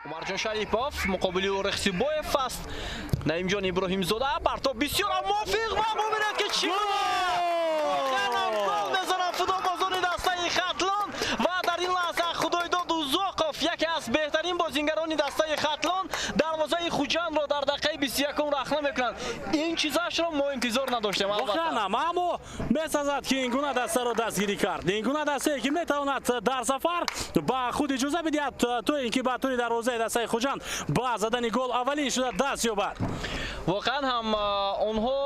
Умарҷон Шарипов муқобили Рахсибоев аст. Наимҷон Иброҳимзода партоб бисёр мувофиқ ва мубинед ки чӣ гол мезанад футболбозони дастаи Хатлон ва дар ин лаҳза Худойдод Узоқов яке аз беҳтарин бозингарони дастаи Хатлон дарвозаи Хуҷандро дар дақиқаи 21 рахна мекунад. Ин чизашро мо интизор надоштем. Вохана мамо месазад ки ин гуна дастаро дастгирӣ кард. Ин гуна дастае ки метавонад дар сафар ба худ иҷоза бидиҳад то ин ки ба тури дарвозаи дастаи Хуҷанд ба задани гол аввалин шуда даст ёбад. Воқеан ҳам онҳо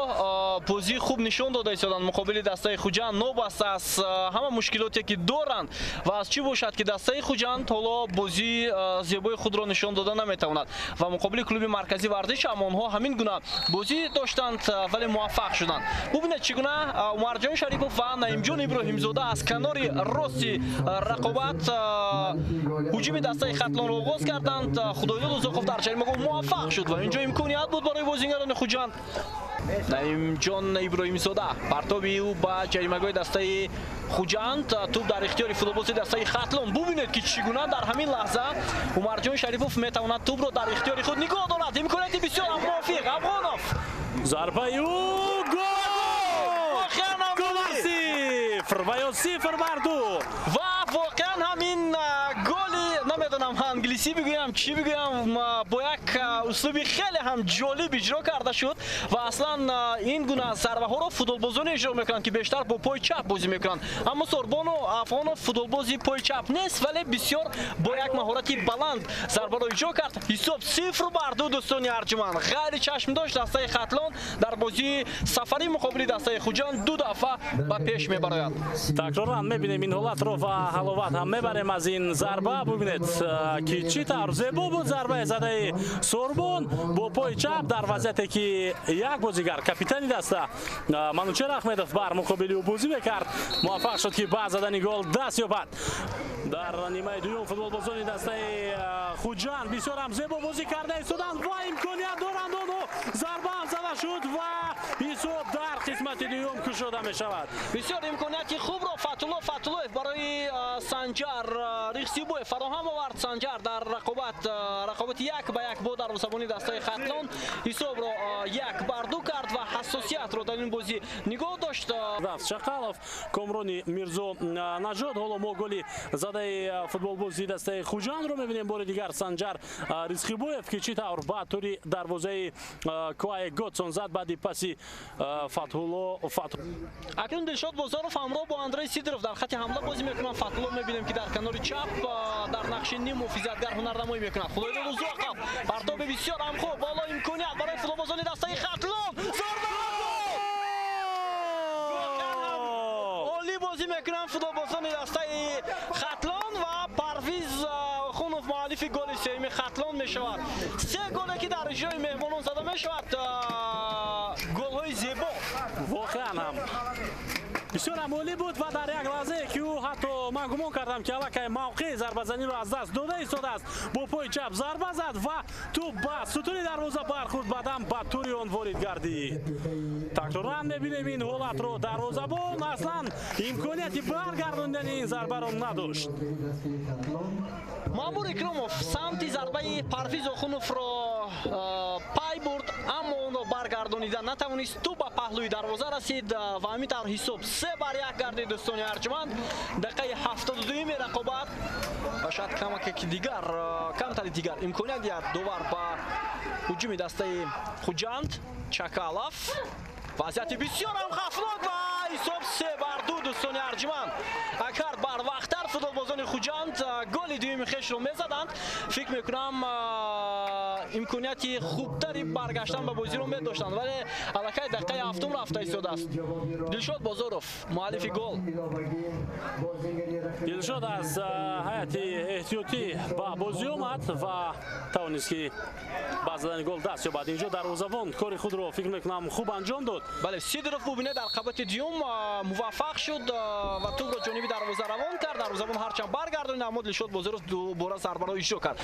бозии хуб нишон дода истоданд муқобили дастаи Хуҷанд нобаста аз ҳама мушкилоте ки доранд ва аз чӣ бошад ки дастаи Хуҷанд ҳоло бозии зебои худро нишон дода наметавонад ва муқобили клуби марказии варзиш ҳам онҳо ҳамин гуна бозӣ доштанд вале муваффақ шуданд. Бубинед чӣ гуна Умарҷон Шарипов ва Наимҷон Иброҳимзода аз канори рости рақобат ҳуҷуми дастаи Хатлонро оғоз карданд. Худойдод Узоқов дар ҷаримагоҳ муваффақ шуд ва инҷо имконият буд барои бозингарони Хуҷанд. Наимҷон Иброҳимзода партоби ӯ ба ҷаримагоҳи дастаи Хуҷанд, туп дар ихтиёри футболбози дастаи Хатлон. Бубинед ки чӣ гуна дар ҳамин лаҳза Умарҷон Шарипов метавонад тупро дар ихтиёри худ нигоҳ дорад. Имконияти бисёр мувофиқ. Афғонов зарбаи ӯ гол! Гол 0 ва ё 0 бар 2. Ва воқеан ҳамин голи намедонам англисӣ бигӯям чӣ бигӯям бо як услуби хеле ҳам ҷолиб иҷро карда шуд ва аслан ин гуна зарбаҳоро футболбозоне иҷро мекунанд ки бештар бо пои чап бозӣ мекунанд. Аммо Сорбону Афғонов футболбози пои чап нест, вале бисёр бо як маҳорати баланд зарбаро иҷро кард. Ҳисоб 0 бар 2 дӯстони арҷуманд. Ғайри чашм дошт дастаи Хатлон дар бозии сафари муқобили дастаи Хуҷанд 2 дафъа ба пеш мебарояд. Такроран мебинем ин ҳолатро ва ҳаловат ҳам мебарем аз ин зарба. Бубинед ки чӣ тавр зебо буд зарбаи задаи Сорбон бо пои чап дар вазъияте ки як бозигар капитани даста Манучер Ахмедов бар муқобили ӯ бозӣ мекард, муваффақ шуд ки ба задани гол даст ёбад. Дар нимаи дуюм футболбозони дастаи Хуҷанд бисёр ҳам зебо бозӣ карда истоданд ва имконият доранд онҳо. Зарба ҳам зада шуд ва ҳисоб дар қисмати дуюм кушода мешавад. Бисёр имконияти хубро Фатуллоев барои Санҷар Рихсибоев фароҳам овард. Санҷар дар рақобати 1 ба 1 бо дарвозабони дастаи Хатлон ҳисобро 1 бар 2 кард ва ҳассосиятро дар ин бозӣ нигоҳ дошт. Шақалов Комрони Мирзо Наҷод. Ҳоло мо голи задаи футболбози дастаи Хуҷандро мебинем бори дигар. Санҷар Рихсибоев ки чӣ тавр ба тури дарвозаи Куае Готсон зад баъди паси Фатҳулло. Акнун Дилшод Бозоров ҳамроҳ бо Андрей Сидоров дар хати ҳамла бозӣ мекунанд. Фатҳулло мебинем ки дар канори чап дар нақши ним муҳофизатгар ҳунарнамоӣ мекунад. Худойдод Узоқов партоби бисёр ҳам хуб боло имконият барои футболбозони дастаи Хатлон. Олӣ бозӣ мекунанд футболбозони дастаи Хатлон ва Парвиз Охунов муаллифи голи сеюми Хатлон мешавад. Се голе ки дар иҷрои меҳмонон зада мешавад голҳои зебо. Воқеан ҳам бисёр ҳам олӣ буд ва дар як лаҳзае ки ӯ ҳатто ман гумон кардам ки аллакай мавқеи зарбазаниро аз даст дода истодааст, бо пои чап зарба зад ва туп ба сутуни дарвоза бархурд, баъдан ба тури он ворид гардид. Такроран мебинем ин ҳолатро. Дарвозабон аслан имконияти баргардондани ин зарбаро надошт. Маъмур Икромов самти зарбаи Парвиз Охуновро пай бурд, аммо онро баргардонида натавонист. Туп ба паҳлӯи дарвоза расид ва ҳамин тавр ҳисоб 3 бар 1 гардид дӯстони арҷуманд. Дақиқаи 72-ими рақобат ва шояд камтари дигар имконият диҳад довар ба ҳуҷуми дастаи Хуҷанд. Чакалов вазъияти бисёр ҳам хафнок ва ҳисоб 3 бар 2 дӯстони арҷуманд. Агар барвақттар футболбозони Хуҷанд голи дуюми хешро мезаданд, фикр мекунам имконияти хубтари баргаштан ба бозиро медоштанд, вале аллакай дақиқаи 7 рафта истодааст. Дилшод Бозоров муаллифи гол. Дилшод аз ҳайати эҳтиётӣ ба бозӣ омад ва тавонист ки ба задани гол даст ёбад. Инҷо дарвозабон кори худро фикр мекунам хуб анҷом дод. Бале Сидоров бубинед дар рақобати дуюм муваффақ шуд ва тупро ҷониби дарвоза равон кард. Дарвозабон ҳарчанд баргардонид, аммо Дилшод Бозоров дубора зарбаро иҷро кард.